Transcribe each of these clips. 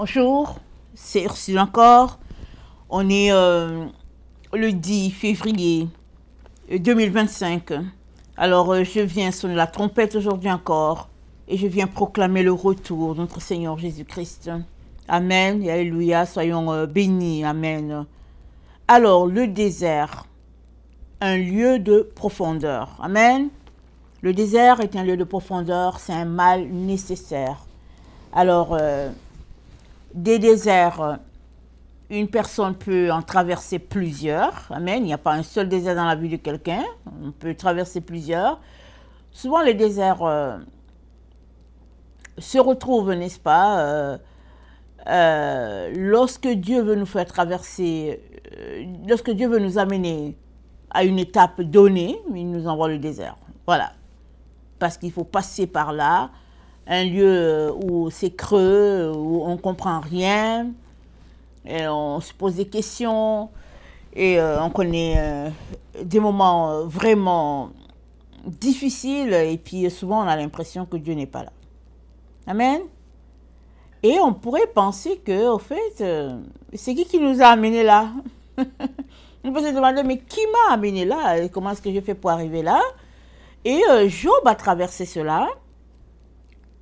Bonjour, c'est Ursule encore. On est le 10 février 2025. Alors, je viens sonner la trompette aujourd'hui encore et je viens proclamer le retour de notre Seigneur Jésus-Christ. Amen et alléluia, soyons bénis. Amen. Alors, le désert, un lieu de profondeur. Amen. Le désert est un lieu de profondeur, c'est un mal nécessaire. Alors, des déserts, une personne peut en traverser plusieurs. Amen. Il n'y a pas un seul désert dans la vie de quelqu'un. On peut traverser plusieurs. Souvent, les déserts se retrouvent, n'est-ce pas, lorsque Dieu veut nous faire traverser, lorsque Dieu veut nous amener à une étape donnée, il nous envoie le désert. Voilà. Parce qu'il faut passer par là, un lieu où c'est creux, où on ne comprend rien, et on se pose des questions, et on connaît des moments vraiment difficiles, et puis souvent on a l'impression que Dieu n'est pas là. Amen. Et on pourrait penser que, au fait, c'est qui nous a amenés là? On peut se demander, mais qui m'a amené là? Comment est-ce que je fais pour arriver là? Et Job a traversé cela.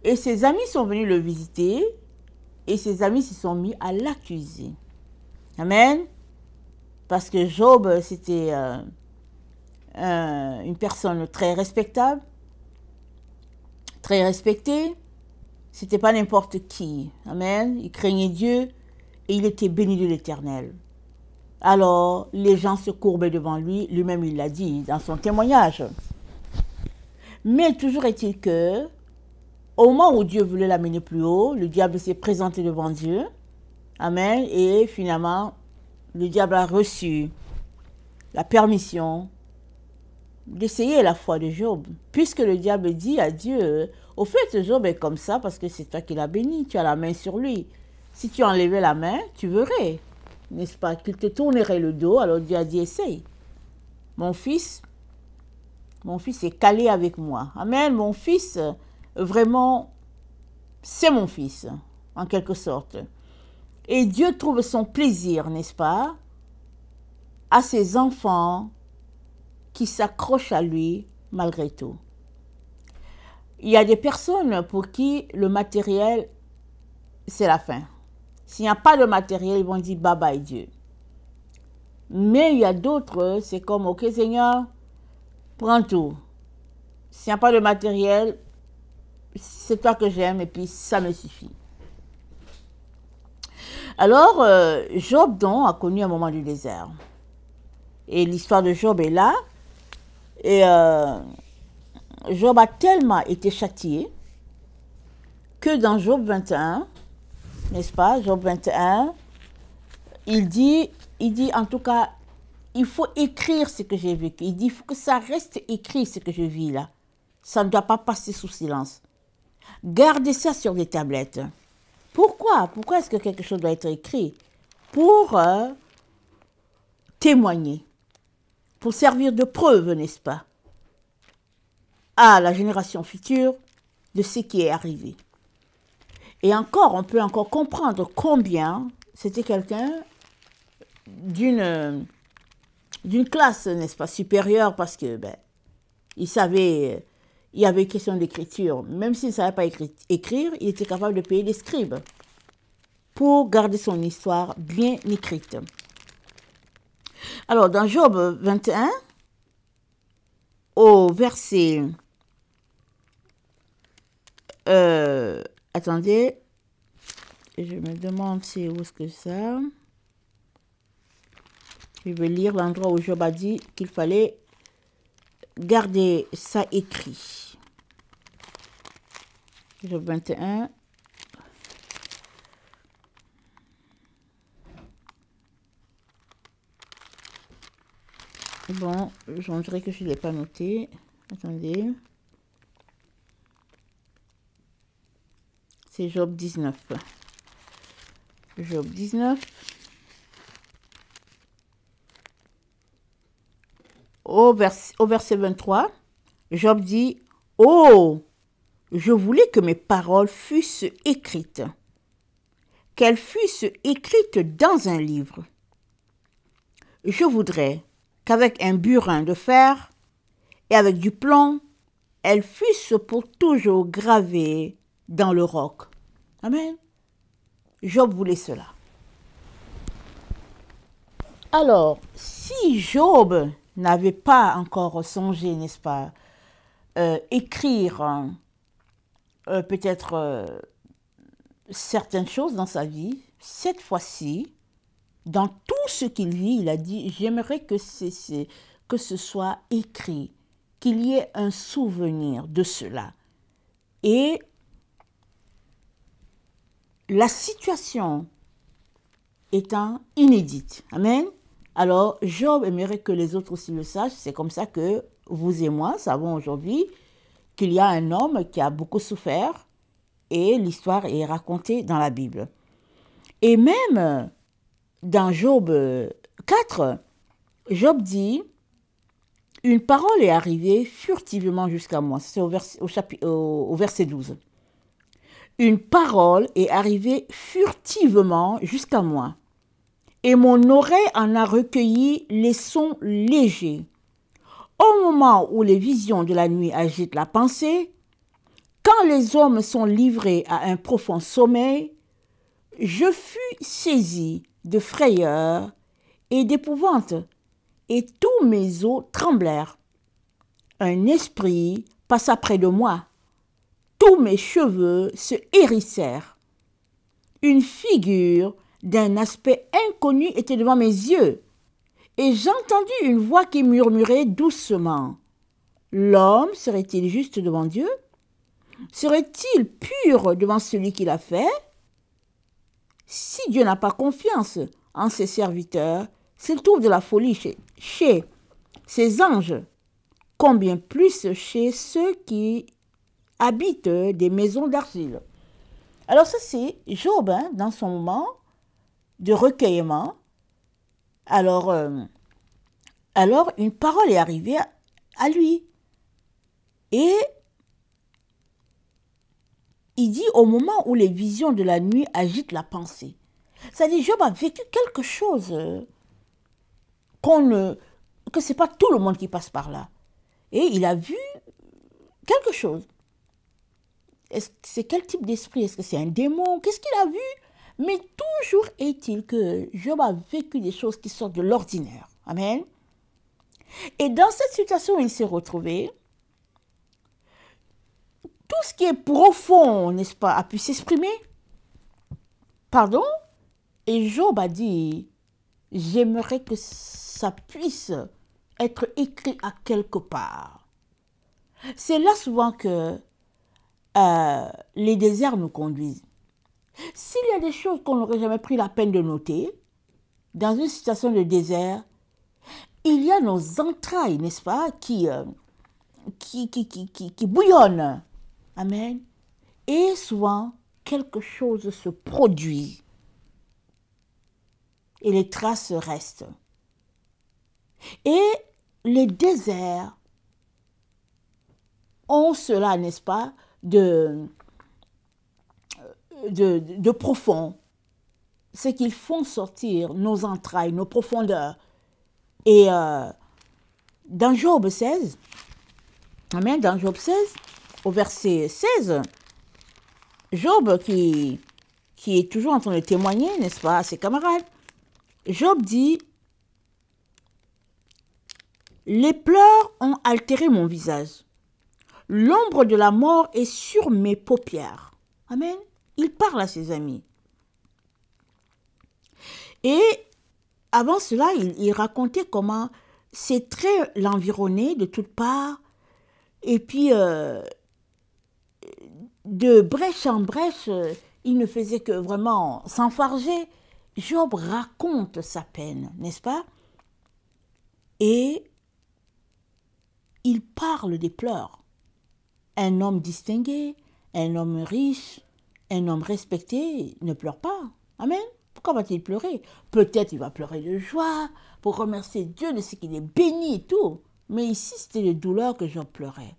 Et ses amis sont venus le visiter. Et ses amis se sont mis à l'accuser. Amen. Parce que Job, c'était une personne très respectable. Très respectée. C'était pas n'importe qui. Amen. Il craignait Dieu. Et il était béni de l'Éternel. Alors, les gens se courbaient devant lui. Lui-même, il l'a dit dans son témoignage. Mais toujours est-il que, au moment où Dieu voulait l'amener plus haut, le diable s'est présenté devant Dieu. Amen. Et finalement, le diable a reçu la permission d'essayer la foi de Job. Puisque le diable dit à Dieu, au fait, Job est comme ça parce que c'est toi qui l'as béni, tu as la main sur lui. Si tu enlevais la main, tu verrais, n'est-ce pas, qu'il te tournerait le dos. Alors Dieu a dit, essaye. Mon fils est calé avec moi. Amen. Mon fils, vraiment, c'est mon fils, en quelque sorte. Et Dieu trouve son plaisir, n'est-ce pas, à ses enfants qui s'accrochent à lui malgré tout. Il y a des personnes pour qui le matériel, c'est la fin. S'il n'y a pas de matériel, ils vont dire bye bye Dieu. Mais il y a d'autres, c'est comme, ok Seigneur, prends tout. S'il n'y a pas de matériel, c'est toi que j'aime et puis ça me suffit. Alors, Job, donc, a connu un moment du désert. Et l'histoire de Job est là. Et Job a tellement été châtié que dans Job 21, n'est-ce pas, Job 21, il dit en tout cas, il faut écrire ce que j'ai vécu. Il dit, il faut que ça reste écrit ce que je vis là. Ça ne doit pas passer sous silence. Gardez ça sur des tablettes. Pourquoi? Pourquoi est-ce que quelque chose doit être écrit? Pour témoigner, pour servir de preuve, n'est-ce pas, à la génération future de ce qui est arrivé. Et encore, on peut encore comprendre combien c'était quelqu'un d'une classe, n'est-ce pas, supérieure, parce que il savait, il y avait question d'écriture. Même s'il ne savait pas écrire, il était capable de payer des scribes pour garder son histoire bien écrite. Alors, dans Job 21, au verset... attendez, je me demande c'est où est-ce que ça... Je vais lire l'endroit où Job a dit qu'il fallait garder ça écrit. Job 21. Bon, j'en dirais que je ne l'ai pas noté. Attendez. C'est Job 19. Job 19. Au verset 23, Job dit, « Oh, je voulais que mes paroles fussent écrites, qu'elles fussent écrites dans un livre. Je voudrais qu'avec un burin de fer et avec du plomb, elles fussent pour toujours gravées dans le roc. Amen. Job voulait cela. Alors, si Job n'avait pas encore songé, n'est-ce pas, écrire peut-être certaines choses dans sa vie, cette fois-ci, dans tout ce qu'il vit, il a dit, j'aimerais que ce soit écrit, qu'il y ait un souvenir de cela. Et la situation étant inédite. Amen. Alors, Job aimerait que les autres aussi le sachent. C'est comme ça que vous et moi savons aujourd'hui qu'il y a un homme qui a beaucoup souffert et l'histoire est racontée dans la Bible. Et même dans Job 4, Job dit « Une parole est arrivée furtivement jusqu'à moi ». C'est au verset 12. « Une parole est arrivée furtivement jusqu'à moi, et mon oreille en a recueilli les sons légers. Au moment où les visions de la nuit agitent la pensée, quand les hommes sont livrés à un profond sommeil, je fus saisi de frayeur et d'épouvante, et tous mes os tremblèrent. Un esprit passa près de moi. Tous mes cheveux se hérissèrent. Une figure d'un aspect inconnu était devant mes yeux, et j'entendis une voix qui murmurait doucement. L'homme serait-il juste devant Dieu? Serait-il pur devant celui qui l'a fait? Si Dieu n'a pas confiance en ses serviteurs, s'il trouve de la folie chez ses anges, combien plus chez ceux qui habitent des maisons d'argile. Alors ça c'est Job, dans son moment de recueillement. Alors une parole est arrivée à lui. Et il dit au moment où les visions de la nuit agitent la pensée. C'est-à-dire Job a vécu quelque chose que ce n'est pas tout le monde qui passe par là. Et il a vu quelque chose. C'est quel type d'esprit? Est-ce que c'est un démon? Qu'est-ce qu'il a vu? Mais toujours est-il que Job a vécu des choses qui sortent de l'ordinaire. Amen. Et dans cette situation où il s'est retrouvé, tout ce qui est profond, n'est-ce pas, a pu s'exprimer. Pardon? Et Job a dit, j'aimerais que ça puisse être écrit à quelque part. C'est là souvent que les déserts nous conduisent. S'il y a des choses qu'on n'aurait jamais pris la peine de noter, dans une situation de désert, il y a nos entrailles, n'est-ce pas, qui bouillonnent. Amen. Et souvent, quelque chose se produit. Et les traces restent. Et les déserts ont cela, n'est-ce pas, de profond. C'est qu'ils font sortir nos entrailles, nos profondeurs. Et dans Job 16, amen, dans Job 16, au verset 16, Job qui est toujours en train de témoigner, n'est-ce pas, à ses camarades, Job dit, « Les pleurs ont altéré mon visage. L'ombre de la mort est sur mes paupières. » Amen. Il parle à ses amis. Et avant cela, il racontait comment ses traits l'environnaient de toutes parts. Et puis, de brèche en brèche, il ne faisait que vraiment s'enfarger. Job raconte sa peine, n'est-ce pas? Et il parle des pleurs. Un homme distingué, un homme riche, un homme respecté ne pleure pas. Amen. Pourquoi va-t-il pleurer? Peut-être il va pleurer de joie pour remercier Dieu de ce qu'il est béni et tout. Mais ici, c'était de douleur que Job pleurait.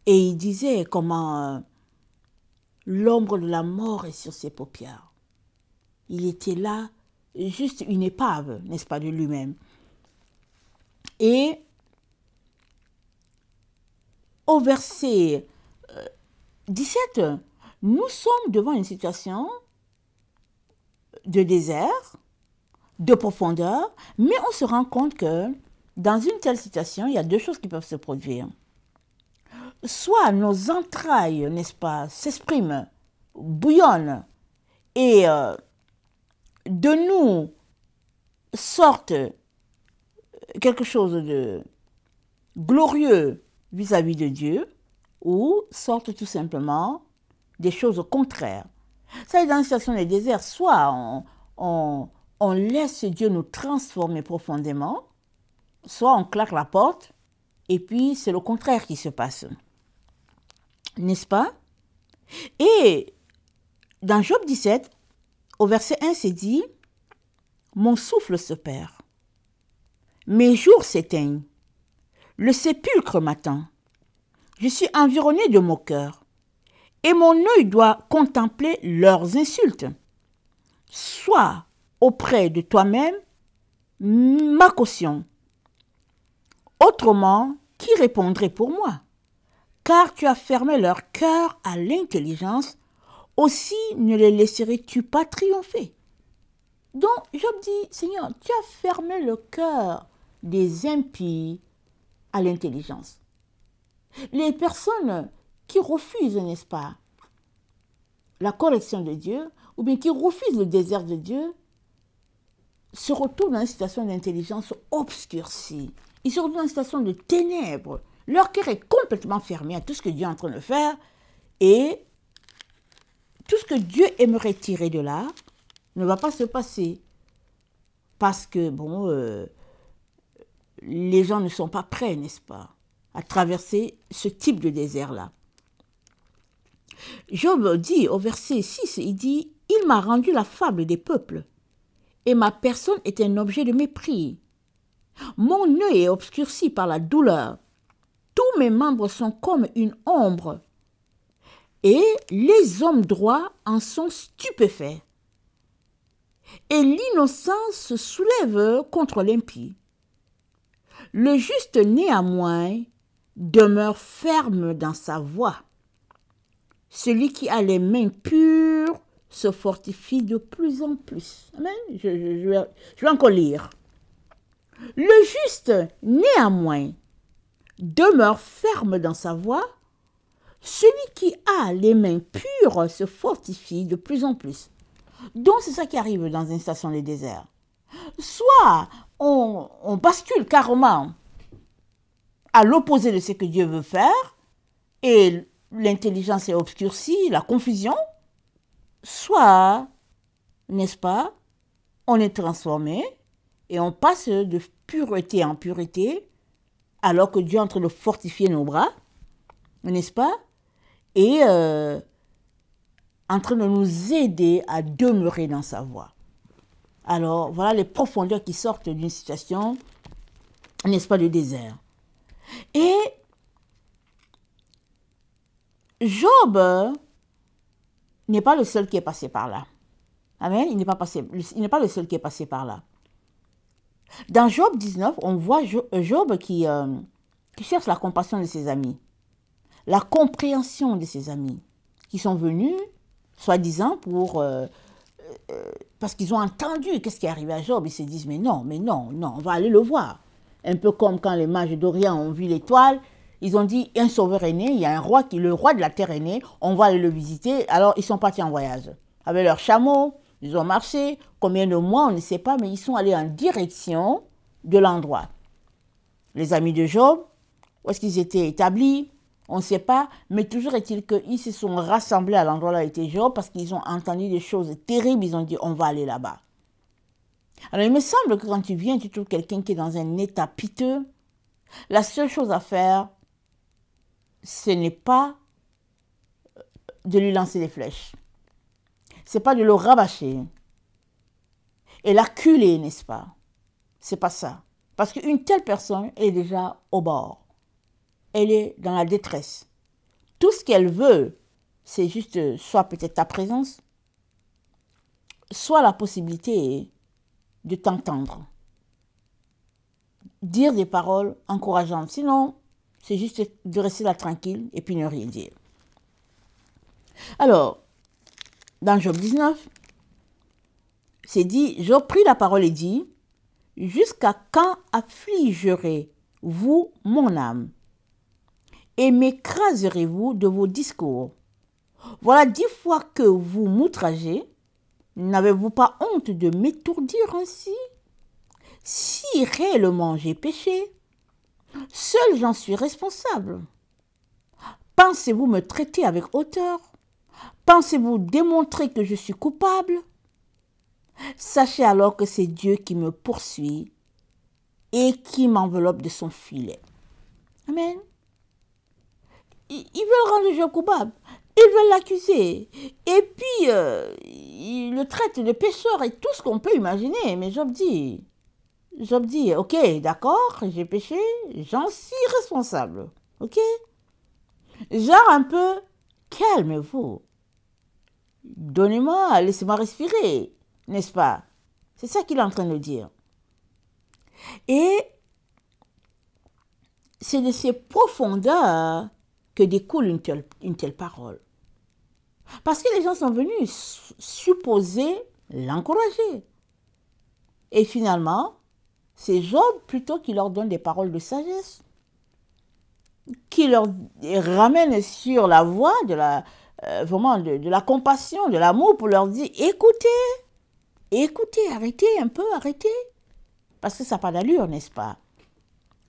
Et il disait comment l'ombre de la mort est sur ses paupières. Il était là, juste une épave, n'est-ce pas, de lui-même. Et au verset 17, nous sommes devant une situation de désert, de profondeur, mais on se rend compte que dans une telle situation, il y a deux choses qui peuvent se produire. Soit nos entrailles, n'est-ce pas, s'expriment, bouillonnent, et de nous sorte quelque chose de glorieux vis-à-vis de Dieu, ou sortent tout simplement des choses contraires. Ça, dans une situation de désert, soit on laisse Dieu nous transformer profondément, soit on claque la porte, et puis c'est le contraire qui se passe. N'est-ce pas? Et dans Job 17, au verset 1, c'est dit, « Mon souffle se perd, mes jours s'éteignent, le sépulcre m'attend, je suis environné de moqueurs, et mon œil doit contempler leurs insultes. Sois auprès de toi-même ma caution. Autrement, qui répondrait pour moi? Car tu as fermé leur cœur à l'intelligence, aussi ne les laisserais-tu pas triompher. » Donc, Job dit, Seigneur, tu as fermé le cœur des impies à l'intelligence. Les personnes qui refusent, n'est-ce pas, la correction de Dieu, ou bien qui refusent le désert de Dieu, se retrouvent dans une situation d'intelligence obscurcie. Ils se retrouvent dans une situation de ténèbres. Leur cœur est complètement fermé à tout ce que Dieu est en train de faire, et tout ce que Dieu aimerait tirer de là ne va pas se passer. Parce que, bon, les gens ne sont pas prêts, n'est-ce pas, à traverser ce type de désert-là. Job dit au verset 6, il dit « Il m'a rendu la fable des peuples, et ma personne est un objet de mépris. Mon œil est obscurci par la douleur, tous mes membres sont comme une ombre, et les hommes droits en sont stupéfaits. Et l'innocence se soulève contre l'impie. Le juste néanmoins demeure ferme dans sa voie. Celui qui a les mains pures se fortifie de plus en plus. Amen. Je vais encore lire. Le juste néanmoins demeure ferme dans sa voie. Celui qui a les mains pures se fortifie de plus en plus. Donc c'est ça qui arrive dans une station de désert. Soit on bascule carrément à l'opposé de ce que Dieu veut faire, et l'intelligence est obscurcie, la confusion, soit, n'est-ce pas, on est transformé et on passe de pureté en pureté, alors que Dieu est en train de fortifier nos bras, n'est-ce pas, et en train de nous aider à demeurer dans sa voie. Alors, voilà les profondeurs qui sortent d'une situation, n'est-ce pas, de désert. Et Job n'est pas le seul qui est passé par là. Amen. Il n'est pas le seul qui est passé par là. Dans Job 19, on voit Job qui cherche la compassion de ses amis, la compréhension de ses amis, qui sont venus, soi-disant, parce qu'ils ont entendu qu'est-ce qui est arrivé à Job. Ils se disent, mais non, on va aller le voir. Un peu comme quand les mages d'Orient ont vu l'étoile, ils ont dit, un sauveur est né, il y a un roi, le roi de la terre est né, on va aller le visiter. Alors, ils sont partis en voyage. Avec leurs chameaux, ils ont marché, combien de mois, on ne sait pas, mais ils sont allés en direction de l'endroit. Les amis de Job, où est-ce qu'ils étaient établis? On ne sait pas, mais toujours est-il qu'ils se sont rassemblés à l'endroit où était Job parce qu'ils ont entendu des choses terribles, ils ont dit, on va aller là-bas. Alors, il me semble que quand tu viens, tu trouves quelqu'un qui est dans un état piteux, la seule chose à faire, ce n'est pas de lui lancer des flèches. Ce n'est pas de le rabâcher et l'acculer, n'est-ce pas? C'est pas ça. Parce qu'une telle personne est déjà au bord. Elle est dans la détresse. Tout ce qu'elle veut, c'est juste soit peut-être ta présence, soit la possibilité de t'entendre. Dire des paroles encourageantes. Sinon, c'est juste de rester là tranquille et puis ne rien dire. Alors, dans Job 19, c'est dit, Job prit la parole et dit, « Jusqu'à quand affligerez-vous mon âme et m'écraserez-vous de vos discours? Voilà 10 fois que vous m'outragez. N'avez-vous pas honte de m'étourdir ainsi? Si réellement j'ai péché, seul j'en suis responsable. Pensez-vous me traiter avec hauteur? Pensez-vous démontrer que je suis coupable? Sachez alors que c'est Dieu qui me poursuit et qui m'enveloppe de son filet. » Amen. Ils veulent rendre Job coupable. Ils veulent l'accuser. Et puis, ils le traitent de pécheur et tout ce qu'on peut imaginer. Mais Job dit, ok, d'accord, j'ai péché, j'en suis responsable. Ok? Genre un peu, calmez-vous. Donnez-moi, laissez-moi respirer, n'est-ce pas? C'est ça qu'il est en train de dire. Et c'est de ces profondeurs que découle une telle parole. Parce que les gens sont venus supposer l'encourager. Et finalement, c'est Job plutôt qui leur donne des paroles de sagesse, qui leur ramène sur la voie de la, vraiment de la compassion, de l'amour, pour leur dire, écoutez, arrêtez un peu, arrêtez. Parce que ça n'a pas d'allure, n'est-ce pas?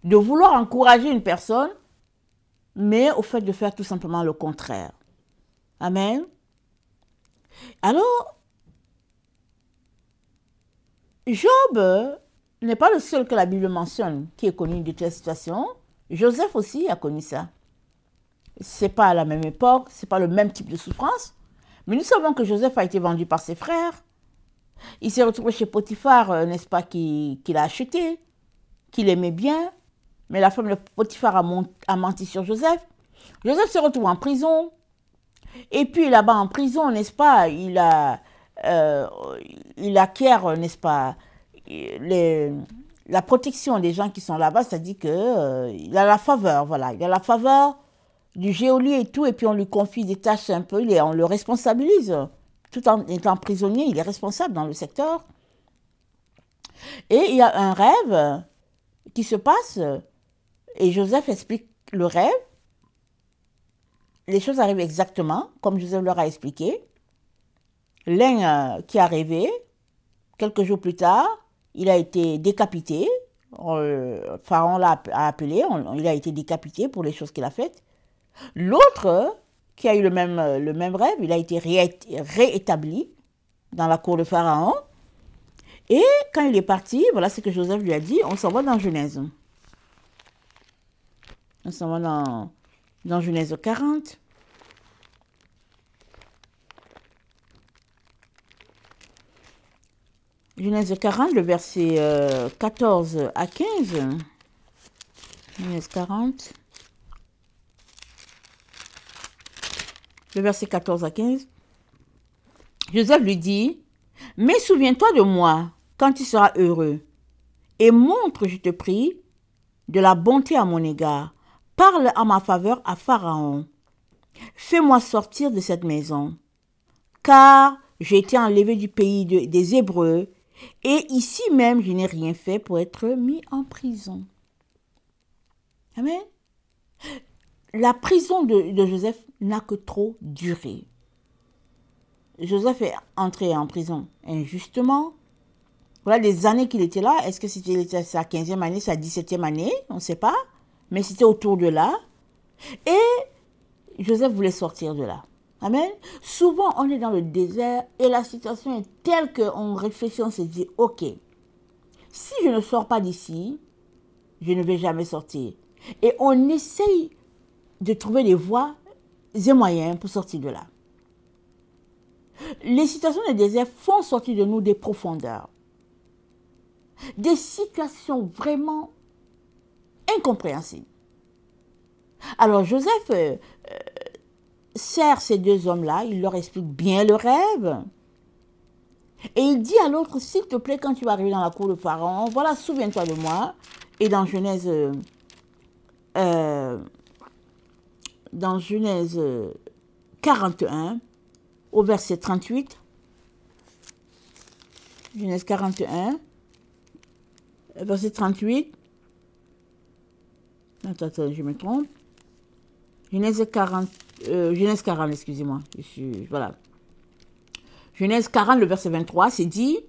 De vouloir encourager une personne, mais au fait de faire tout simplement le contraire. Amen. Alors, Job n'est pas le seul que la Bible mentionne qui est connu de telle situation. Joseph aussi a connu ça. C'est pas à la même époque, c'est pas le même type de souffrance, mais nous savons que Joseph a été vendu par ses frères. Il s'est retrouvé chez Potiphar, n'est-ce pas, qui l'a acheté, qu'il aimait bien, mais la femme de Potiphar a menti sur Joseph. Joseph se retrouve en prison, et puis là-bas en prison, n'est-ce pas, il acquiert, n'est-ce pas, la protection des gens qui sont là-bas, c'est-à-dire qu'il a la faveur, voilà, il a la faveur du geôlier et tout, et puis on lui confie des tâches un peu, on le responsabilise. Tout en étant prisonnier, il est responsable dans le secteur. Et il y a un rêve qui se passe, et Joseph explique le rêve. Les choses arrivent exactement comme Joseph leur a expliqué. L'un qui a rêvé, quelques jours plus tard, il a été décapité. Pharaon l'a appelé, il a été décapité pour les choses qu'il a faites. L'autre, qui a eu le même rêve, il a été réétabli dans la cour de Pharaon. Et quand il est parti, voilà ce que Joseph lui a dit, on s'en va dans Genèse. On s'en va dans Genèse 40. Genèse 40, le verset 14 à 15. Genèse 40. Le verset 14 à 15. Joseph lui dit, « Mais souviens-toi de moi quand tu seras heureux, et montre, je te prie, de la bonté à mon égard. Parle en ma faveur à Pharaon. Fais-moi sortir de cette maison, car j'ai été enlevé du pays des Hébreux, et ici même je n'ai rien fait pour être mis en prison. » Amen. La prison de Joseph n'a que trop duré. Joseph est entré en prison injustement. Voilà des années qu'il était là. Est-ce que c'était sa 15e année, sa 17e année? On ne sait pas. Mais c'était autour de là. Et Joseph voulait sortir de là. Amen. Souvent, on est dans le désert et la situation est telle qu'on réfléchit, on se dit, ok, si je ne sors pas d'ici, je ne vais jamais sortir. Et on essaye de trouver des voies et moyens pour sortir de là. Les situations de désert font sortir de nous des profondeurs. Des situations vraiment incompréhensibles. Alors Joseph sert ces deux hommes-là, il leur explique bien le rêve. Et il dit à l'autre, s'il te plaît, quand tu vas arriver dans la cour de Pharaon, voilà, souviens-toi de moi. Et dans Genèse 41, au verset 38, Genèse 41, verset 38, attends, je me trompe, Genèse 40, excusez-moi, voilà. Genèse 40, le verset 23, c'est dit,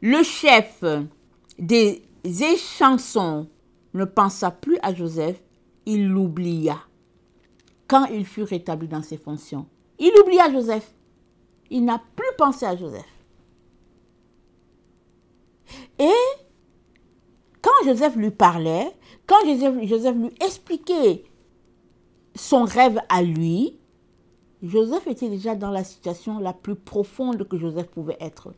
le chef des échansons ne pensa plus à Joseph, il l'oublia quand il fut rétabli dans ses fonctions. Il oublia Joseph. Il n'a plus pensé à Joseph. Et quand Joseph lui parlait, quand Joseph lui expliquait son rêve à lui, Joseph était déjà dans la situation la plus profonde que Joseph pouvait être.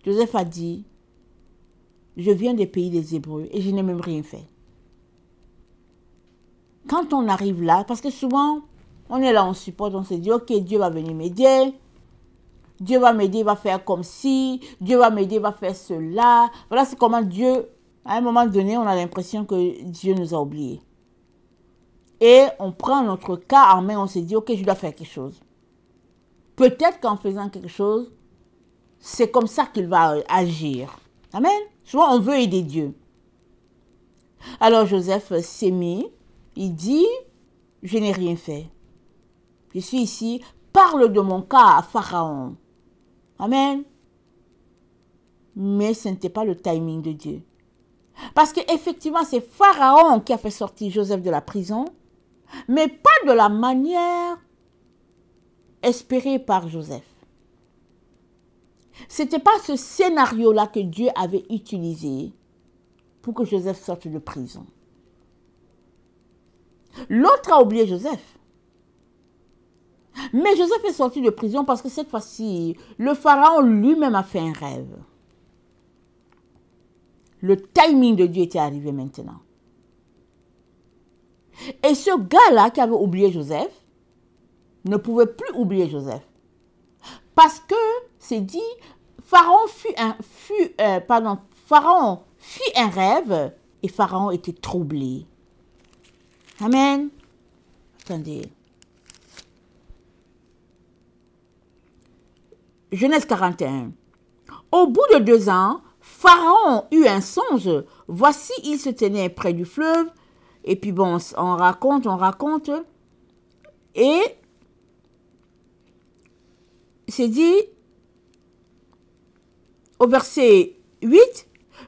Joseph a dit, je viens des pays des Hébreux et je n'ai même rien fait. Quand on arrive là, parce que souvent, on est là, on supporte, on se dit, ok, Dieu va venir m'aider, Dieu va m'aider, il va faire comme ci, Dieu va m'aider, il va faire cela. Voilà, c'est comment Dieu, à un moment donné, on a l'impression que Dieu nous a oubliés. Et on prend notre cas en main, on se dit, ok, je dois faire quelque chose. Peut-être qu'en faisant quelque chose, c'est comme ça qu'il va agir. Amen. Souvent, on veut aider Dieu. Alors Joseph s'est mis, il dit, je n'ai rien fait. Je suis ici, parle de mon cas à Pharaon. Amen. Mais ce n'était pas le timing de Dieu. Parce qu'effectivement, c'est Pharaon qui a fait sortir Joseph de la prison, mais pas de la manière espérée par Joseph. Ce n'était pas ce scénario-là que Dieu avait utilisé pour que Joseph sorte de prison. L'autre a oublié Joseph. Mais Joseph est sorti de prison parce que cette fois-ci, le pharaon lui-même a fait un rêve. Le timing de Dieu était arrivé maintenant. Et ce gars-là qui avait oublié Joseph ne pouvait plus oublier Joseph. Parce que, c'est dit, Pharaon fit un rêve et Pharaon était troublé. Amen. Attendez. Genèse 41. Au bout de 2 ans, Pharaon eut un songe. Voici, il se tenait près du fleuve. Et puis bon, on raconte. Et c'est dit au verset 8,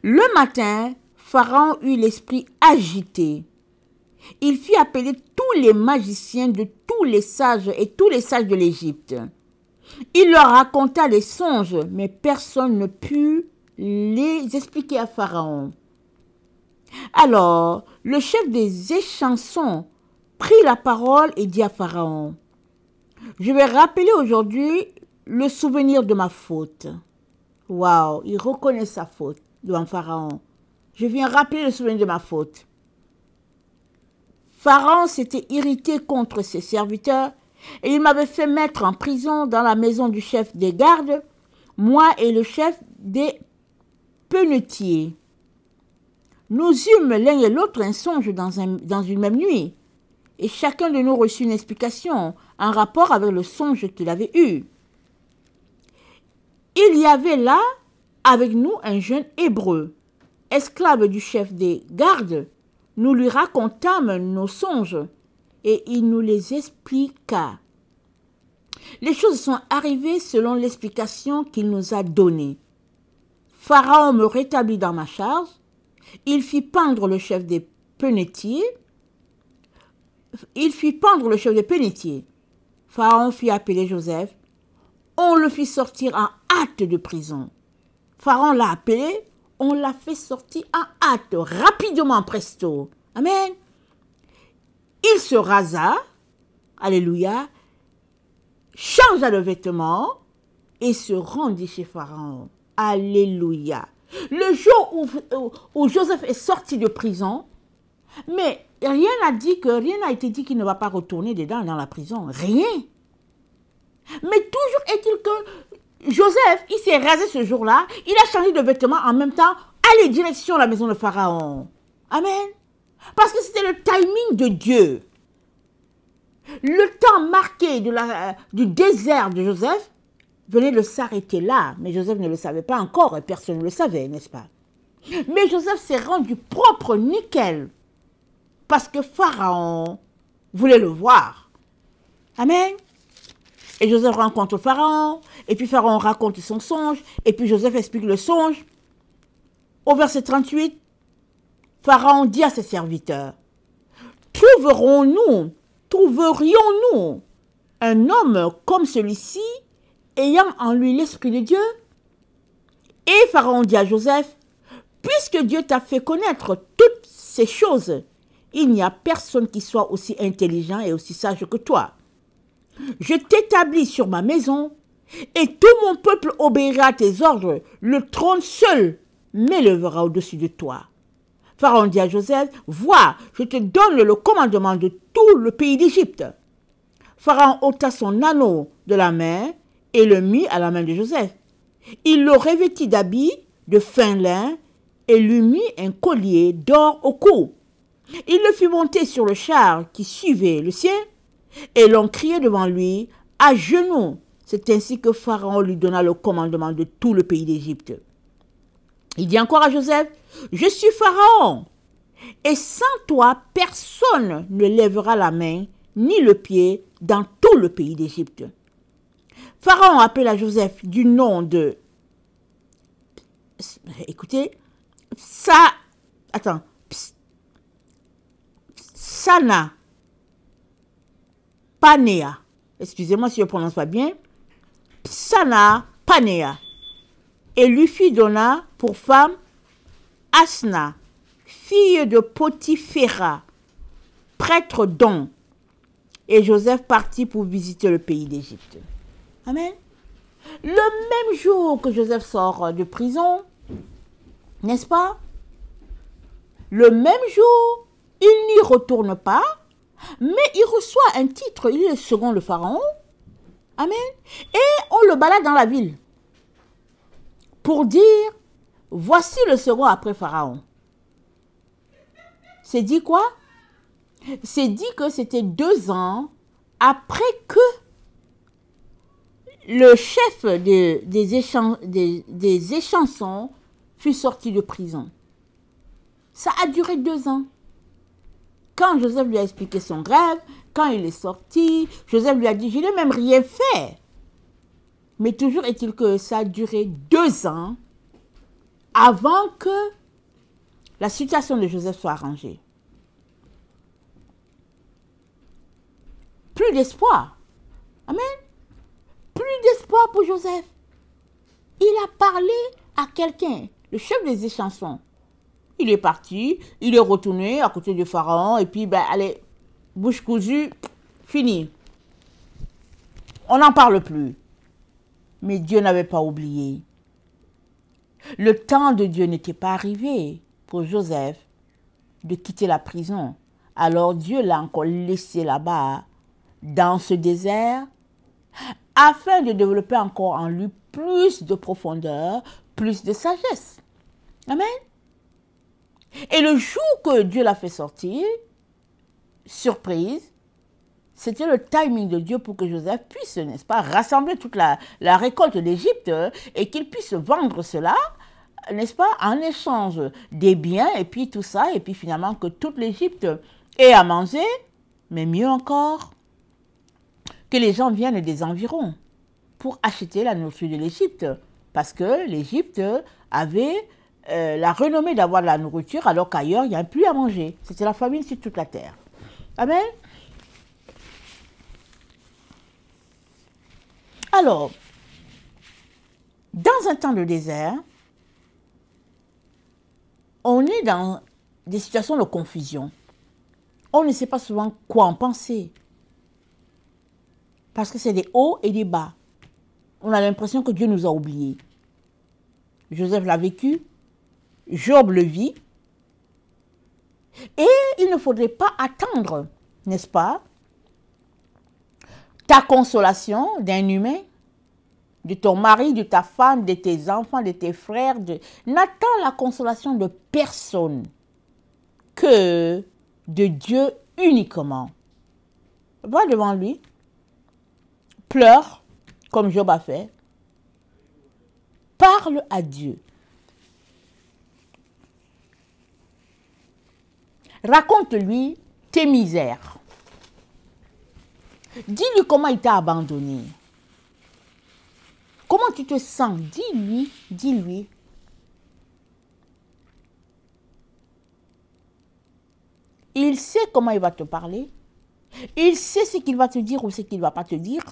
le matin, Pharaon eut l'esprit agité. Il fit appeler tous les magiciens de tous les sages et tous les sages de l'Égypte. Il leur raconta les songes, mais personne ne put les expliquer à Pharaon. Alors, le chef des échansons prit la parole et dit à Pharaon, « Je vais rappeler aujourd'hui le souvenir de ma faute. » Waouh, il reconnaît sa faute devant Pharaon. « Je viens rappeler le souvenir de ma faute. » Pharaon s'était irrité contre ses serviteurs et il m'avait fait mettre en prison dans la maison du chef des gardes, moi et le chef des penetiers. Nous eûmes l'un et l'autre un songe dans une même nuit, et chacun de nous reçut une explication en rapport avec le songe qu'il avait eu. Il y avait là avec nous un jeune hébreu, esclave du chef des gardes. Nous lui racontâmes nos songes et il nous les expliqua. Les choses sont arrivées selon l'explication qu'il nous a donnée. Pharaon me rétablit dans ma charge. Il fit pendre le chef des penetiers. Pharaon fit appeler Joseph. On le fit sortir en hâte de prison. Pharaon l'a appelé. On l'a fait sortir en hâte, rapidement, presto. Amen. Il se rasa, alléluia, changea de vêtements et se rendit chez Pharaon. Alléluia. Le jour où Joseph est sorti de prison, mais rien n'a été dit qu'il ne va pas retourner dedans dans la prison. Rien. Mais toujours est-il que Joseph, il s'est rasé ce jour-là, il a changé de vêtements en même temps, allez, direction la maison de Pharaon. Amen. Parce que c'était le timing de Dieu. Le temps marqué du désert de Joseph venait de s'arrêter là. Mais Joseph ne le savait pas encore et personne ne le savait, n'est-ce pas? Mais Joseph s'est rendu propre, nickel. Parce que Pharaon voulait le voir. Amen. Et Joseph rencontre Pharaon. Et puis Pharaon raconte son songe. Et puis Joseph explique le songe. Au verset 38, Pharaon dit à ses serviteurs, trouverions-nous un homme comme celui-ci, ayant en lui l'Esprit de Dieu? Et Pharaon dit à Joseph, puisque Dieu t'a fait connaître toutes ces choses, il n'y a personne qui soit aussi intelligent et aussi sage que toi. Je t'établis sur ma maison, et tout mon peuple obéira à tes ordres. Le trône seul m'élèvera au-dessus de toi. Pharaon dit à Joseph, vois, je te donne le commandement de tout le pays d'Égypte. Pharaon ôta son anneau de la main et le mit à la main de Joseph. Il le revêtit d'habits de fin lin et lui mit un collier d'or au cou. Il le fit monter sur le char qui suivait le sien et l'on criait devant lui à genoux. C'est ainsi que Pharaon lui donna le commandement de tout le pays d'Égypte. Il dit encore à Joseph, je suis Pharaon, et sans toi, personne ne lèvera la main ni le pied dans tout le pays d'Égypte. Pharaon appela Joseph du nom de... Écoutez, Sana Panéa. Excusez-moi si je ne prononce pas bien. Sana Panéa. Et lui fit donna pour femme Asna, fille de Potiphéra, prêtre d'On. Et Joseph partit pour visiter le pays d'Égypte. Amen. Le même jour que Joseph sort de prison, n'est-ce pas? Le même jour, il n'y retourne pas, mais il reçoit un titre, il est le second de Pharaon. Amen. Et on le balade dans la ville pour dire, voici le second après Pharaon. C'est dit quoi? C'est dit que c'était 2 ans après que le chef des échansons fut sorti de prison. Ça a duré 2 ans. Quand Joseph lui a expliqué son rêve, quand il est sorti, Joseph lui a dit, je n'ai même rien fait. Mais toujours est-il que ça a duré 2 ans avant que la situation de Joseph soit arrangée. Plus d'espoir. Amen. Plus d'espoir pour Joseph. Il a parlé à quelqu'un, le chef des échansons. Il est parti, il est retourné à côté de Pharaon, et puis, ben, allez, bouche cousue, fini. On n'en parle plus. Mais Dieu n'avait pas oublié. Le temps de Dieu n'était pas arrivé pour Joseph de quitter la prison. Alors Dieu l'a encore laissé là-bas, dans ce désert, afin de développer encore en lui plus de profondeur, plus de sagesse. Amen. Et le jour que Dieu l'a fait sortir, surprise, c'était le timing de Dieu pour que Joseph puisse, n'est-ce pas, rassembler toute la récolte d'Égypte et qu'il puisse vendre cela, n'est-ce pas, en échange des biens et puis tout ça, et puis finalement que toute l'Égypte ait à manger, mais mieux encore, que les gens viennent des environs pour acheter la nourriture de l'Égypte, parce que l'Égypte avait la renommée d'avoir de la nourriture alors qu'ailleurs il n'y a plus à manger. C'était la famine sur toute la terre. Amen. Alors, dans un temps de désert, on est dans des situations de confusion. On ne sait pas souvent quoi en penser. Parce que c'est des hauts et des bas. On a l'impression que Dieu nous a oubliés. Joseph l'a vécu, Job le vit. Et il ne faudrait pas attendre, n'est-ce pas, ta consolation d'un humain de ton mari, de ta femme, de tes enfants, de tes frères. N'attends la consolation de personne que de Dieu uniquement. Va devant lui, pleure, comme Job a fait, parle à Dieu. Raconte-lui tes misères. Dis-lui comment il t'a abandonné. Comment tu te sens? Dis-lui. Il sait comment il va te parler. Il sait ce qu'il va te dire ou ce qu'il ne va pas te dire.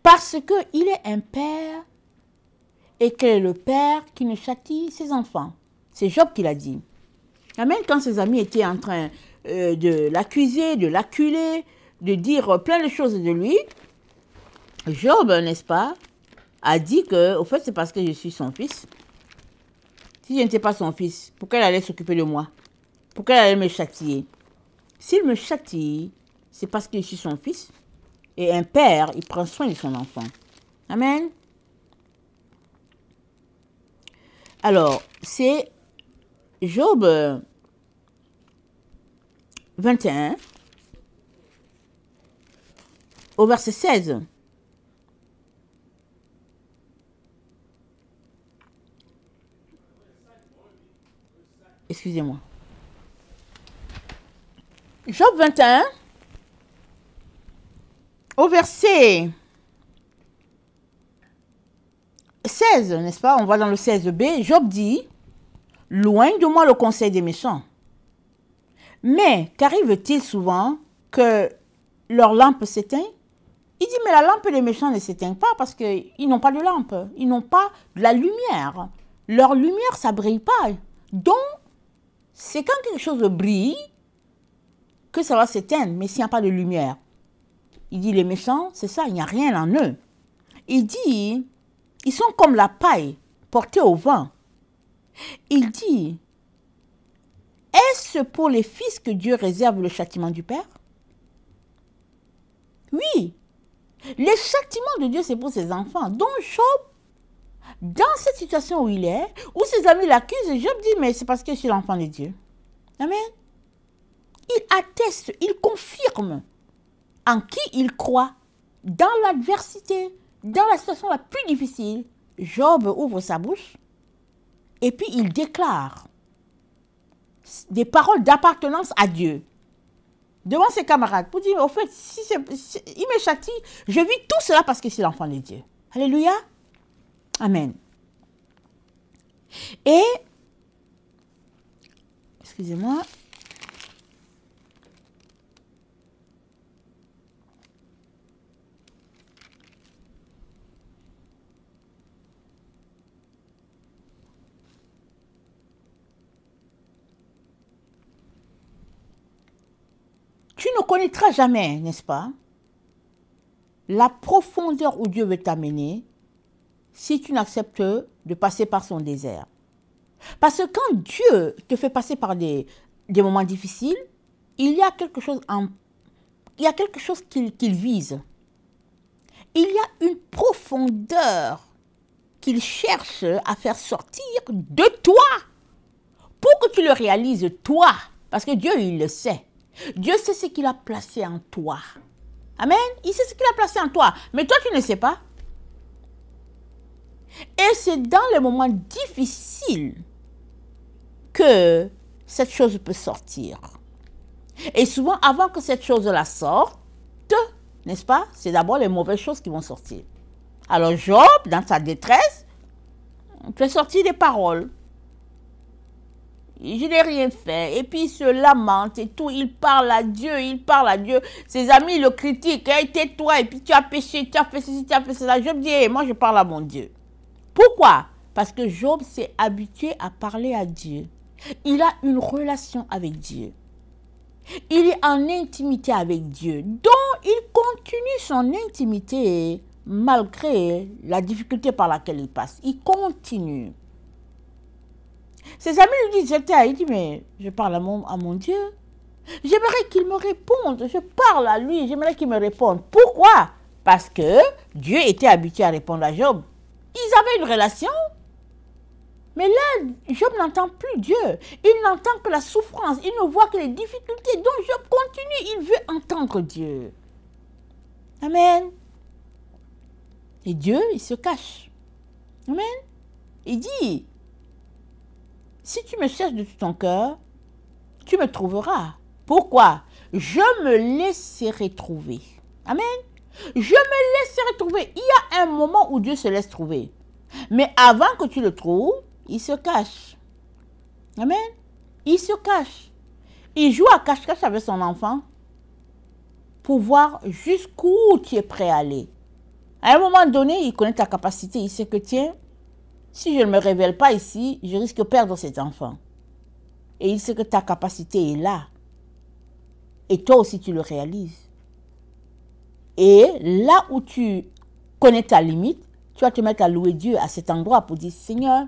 Parce qu'il est un père et qu'il est le père qui ne châtie ses enfants. C'est Job qui l'a dit. Amen. Quand ses amis étaient en train de l'accuser, de l'acculer, de dire plein de choses de lui, Job, n'est-ce pas, a dit que, au fait, c'est parce que je suis son fils. Si je n'étais pas son fils, pourquoi il allait s'occuper de moi? Pourquoi il allait me châtier? S'il me châtie, c'est parce que je suis son fils. Et un père, il prend soin de son enfant. Amen. Alors, c'est Job 21, au verset 16. Excusez-moi. Job 21, au verset 16, n'est-ce pas? On va dans le 16b. Job dit, « Loin de moi le conseil des méchants. Mais qu'arrive-t-il souvent que leur lampe s'éteint? » Il dit, mais la lampe des méchants ne s'éteint pas parce qu'ils n'ont pas de lampe. Ils n'ont pas de la lumière. Leur lumière, ça ne brille pas. Donc, c'est quand quelque chose brille que ça va s'éteindre, mais s'il n'y a pas de lumière. Il dit, les méchants, c'est ça, il n'y a rien en eux. Il dit, ils sont comme la paille portée au vent. Il dit, est-ce pour les fils que Dieu réserve le châtiment du Père? Oui, les châtiments de Dieu, c'est pour ses enfants. Donc Job, dans cette situation où il est, où ses amis l'accusent, Job dit, mais c'est parce que je suis l'enfant de Dieu. Amen. Il atteste, il confirme en qui il croit. Dans l'adversité, dans la situation la plus difficile, Job ouvre sa bouche et puis il déclare des paroles d'appartenance à Dieu devant ses camarades pour dire, au fait, il me châtie, je vis tout cela parce que c'est l'enfant de Dieu. Alléluia. Amen. Et, excusez-moi, tu ne connaîtras jamais, n'est-ce pas, la profondeur où Dieu veut t'amener si tu n'acceptes de passer par son désert. Parce que quand Dieu te fait passer par des moments difficiles, il y a quelque chose qu'il vise. Il y a une profondeur qu'il cherche à faire sortir de toi pour que tu le réalises toi. Parce que Dieu, il le sait. Dieu sait ce qu'il a placé en toi. Amen. Il sait ce qu'il a placé en toi. Mais toi, tu ne sais pas. Et c'est dans les moments difficiles que cette chose peut sortir. Et souvent, avant que cette chose-là sorte, n'est-ce pas, c'est d'abord les mauvaises choses qui vont sortir. Alors Job, dans sa détresse, fait sortir des paroles. Je n'ai rien fait. Et puis il se lamente et tout. Il parle à Dieu, il parle à Dieu. Ses amis le critiquent. Hey, tais-toi, et puis tu as péché, tu as fait ceci, tu as fait cela. Job dit, hey, moi je parle à mon Dieu. Pourquoi? Parce que Job s'est habitué à parler à Dieu. Il a une relation avec Dieu. Il est en intimité avec Dieu. Donc il continue son intimité malgré la difficulté par laquelle il passe. Il continue. Ses amis lui disent, il dit, mais je parle à mon Dieu. J'aimerais qu'il me réponde. Je parle à lui, j'aimerais qu'il me réponde. Pourquoi? Parce que Dieu était habitué à répondre à Job. Ils avaient une relation. Mais là, Job n'entend plus Dieu. Il n'entend que la souffrance. Il ne voit que les difficultés. Donc Job continue. Il veut entendre Dieu. Amen. Et Dieu, il se cache. Amen. Il dit, si tu me cherches de tout ton cœur, tu me trouveras. Pourquoi? Je me laisserai trouver. Amen. Je me laisserai trouver. Il y a un moment où Dieu se laisse trouver. Mais avant que tu le trouves, il se cache. Amen. Il se cache. Il joue à cache-cache avec son enfant pour voir jusqu'où tu es prêt à aller. À un moment donné, il connaît ta capacité. Il sait que, tiens, si je ne me révèle pas ici, je risque de perdre cet enfant. Et il sait que ta capacité est là. Et toi aussi, tu le réalises. Et là où tu connais ta limite, tu vas te mettre à louer Dieu à cet endroit pour dire, Seigneur,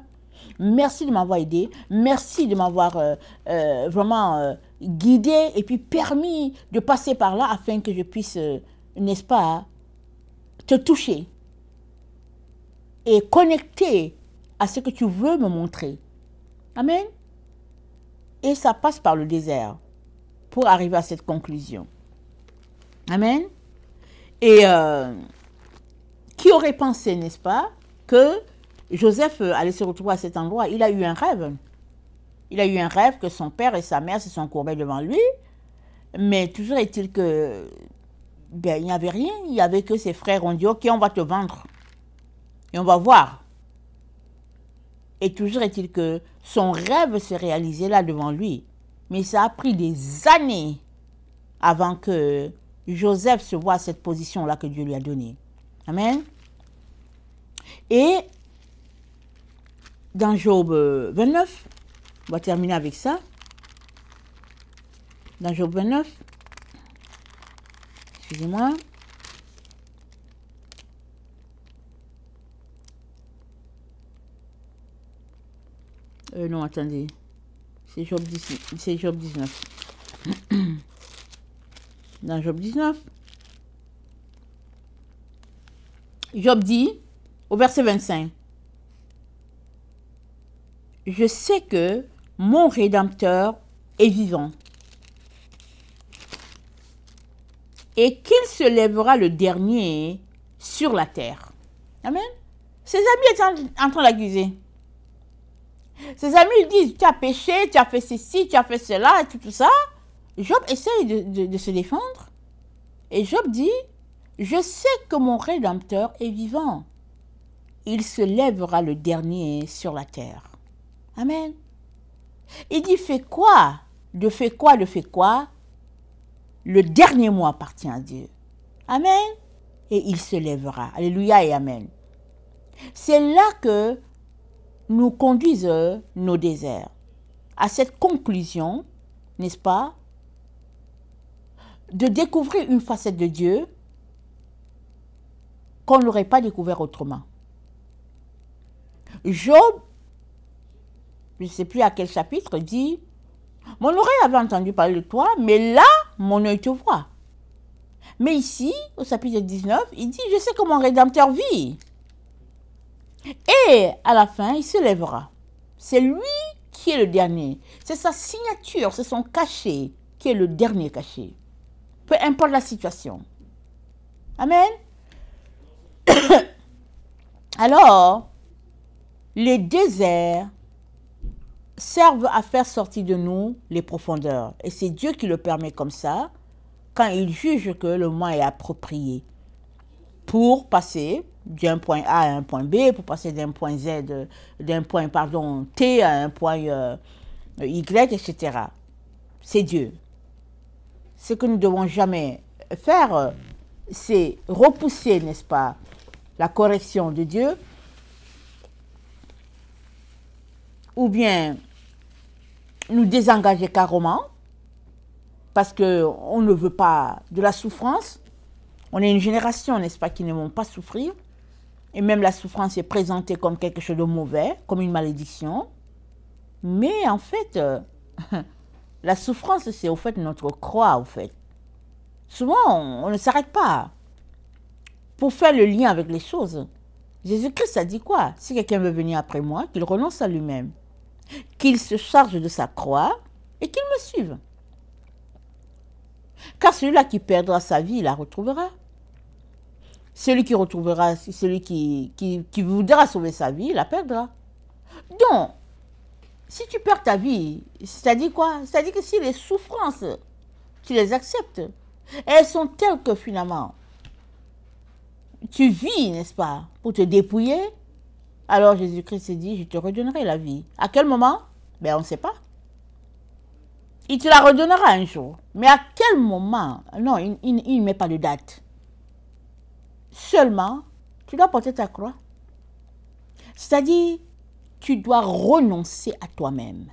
merci de m'avoir aidé, merci de m'avoir vraiment guidé et puis permis de passer par là afin que je puisse, n'est-ce pas, te toucher et connecter à ce que tu veux me montrer. Amen. Et ça passe par le désert pour arriver à cette conclusion. Amen. Et qui aurait pensé, n'est-ce pas, que Joseph allait se retrouver à cet endroit? Il a eu un rêve. Il a eu un rêve que son père et sa mère se sont courbés devant lui. Mais toujours est-il que ben, il n'y avait rien. Il n'y avait que ses frères ont dit, ok, on va te vendre. Et on va voir. Et toujours est-il que son rêve s'est réalisé là devant lui. Mais ça a pris des années avant que Joseph se voit à cette position-là que Dieu lui a donnée. Amen. Et dans Job 29, on va terminer avec ça. Dans Job 29, excusez-moi. Non, attendez. C'est Job 19. Dans Job 19, Job dit, au verset 25, « Je sais que mon Rédempteur est vivant et qu'il se lèvera le dernier sur la terre. » Amen. Ses amis étaient en train d'accuser. Ses amis lui disent, tu as péché, tu as fait ceci, tu as fait cela, et tout ça. Job essaye de se défendre. Et Job dit, je sais que mon Rédempteur est vivant. Il se lèvera le dernier sur la terre. Amen. Il dit, fais quoi? De fait quoi? De fait quoi? Le dernier mot appartient à Dieu. Amen. Et il se lèvera. Alléluia et amen. C'est là que nous conduisent nos déserts. À cette conclusion, n'est-ce pas? De découvrir une facette de Dieu qu'on n'aurait pas découvert autrement. Job, je ne sais plus à quel chapitre, dit, mon oreille avait entendu parler de toi, mais là, mon œil te voit. Mais ici, au chapitre 19, il dit, je sais que mon Rédempteur vit. Et à la fin, il se lèvera. C'est lui qui est le dernier. C'est sa signature, c'est son cachet qui est le dernier cachet. Peu importe la situation. Amen. Alors, les déserts servent à faire sortir de nous les profondeurs. Et c'est Dieu qui le permet comme ça, quand il juge que le moment est approprié pour passer d'un point A à un point B, pour passer d'un point Z, d'un point, pardon, T à un point Y, etc. C'est Dieu. Ce que nous ne devons jamais faire, c'est repousser, n'est-ce pas, la correction de Dieu, ou bien nous désengager carrément, parce qu'on ne veut pas de la souffrance. On est une génération, n'est-ce pas, qui ne vont pas souffrir. Et même la souffrance est présentée comme quelque chose de mauvais, comme une malédiction. Mais en fait, la souffrance, c'est au fait notre croix, au fait. Souvent, on ne s'arrête pas. pour faire le lien avec les choses. Jésus-Christ a dit quoi? Si quelqu'un veut venir après moi, qu'il renonce à lui-même, qu'il se charge de sa croix et qu'il me suive. Car celui-là qui perdra sa vie, il la retrouvera. Celui qui retrouvera, celui qui voudra sauver sa vie, il la perdra. Donc, si tu perds ta vie, c'est-à-dire quoi? C'est-à-dire que si les souffrances, tu les acceptes, elles sont telles que finalement, tu vis, n'est-ce pas, pour te dépouiller, alors Jésus-Christ s'est dit, je te redonnerai la vie. À quel moment? Ben, on ne sait pas. Il te la redonnera un jour. Mais à quel moment? Non, il ne met pas de date. Seulement, tu dois porter ta croix. C'est-à-dire, tu dois renoncer à toi-même.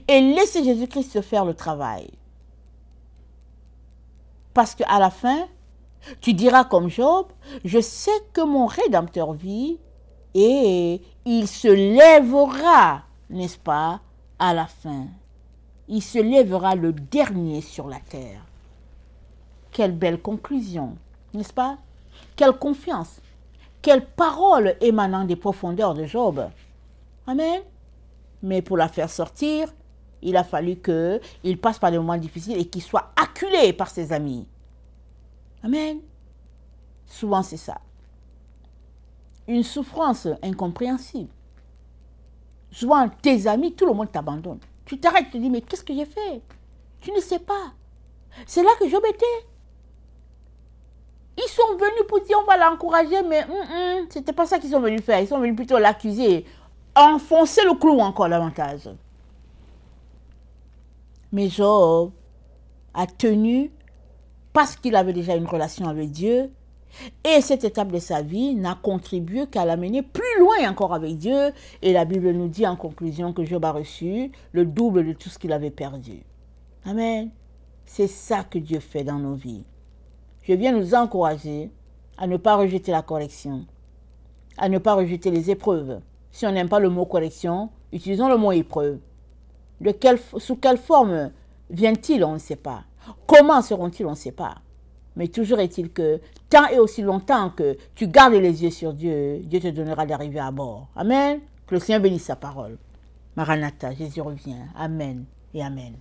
Et laisser Jésus-Christ faire le travail. Parce qu'à la fin, tu diras comme Job, je sais que mon Rédempteur vit et il se lèvera, n'est-ce pas, à la fin. Il se lèvera le dernier sur la terre. Quelle belle conclusion, n'est-ce pas? Quelle confiance, quelle parole émanant des profondeurs de Job. Amen. Mais pour la faire sortir, il a fallu qu'il passe par des moments difficiles et qu'il soit acculé par ses amis. Amen. Souvent c'est ça. Une souffrance incompréhensible. Souvent tes amis, tout le monde t'abandonne. Tu t'arrêtes, tu te dis, mais qu'est-ce que j'ai fait? Tu ne sais pas. C'est là que Job était. Ils sont venus pour dire, on va l'encourager, mais c'était pas ça qu'ils sont venus faire. Ils sont venus plutôt l'accuser, enfoncer le clou encore davantage. Mais Job a tenu parce qu'il avait déjà une relation avec Dieu. Et cette étape de sa vie n'a contribué qu'à l'amener plus loin encore avec Dieu. Et la Bible nous dit en conclusion que Job a reçu le double de tout ce qu'il avait perdu. Amen. C'est ça que Dieu fait dans nos vies. Je viens nous encourager à ne pas rejeter la correction, à ne pas rejeter les épreuves. Si on n'aime pas le mot correction, utilisons le mot épreuve. Sous quelle forme viennent-ils, on ne sait pas. Comment seront-ils, on ne sait pas. Mais toujours est-il que tant et aussi longtemps que tu gardes les yeux sur Dieu, Dieu te donnera d'arriver à bord. Amen. Que le Seigneur bénisse sa parole. Maranatha, Jésus revient. Amen et amen.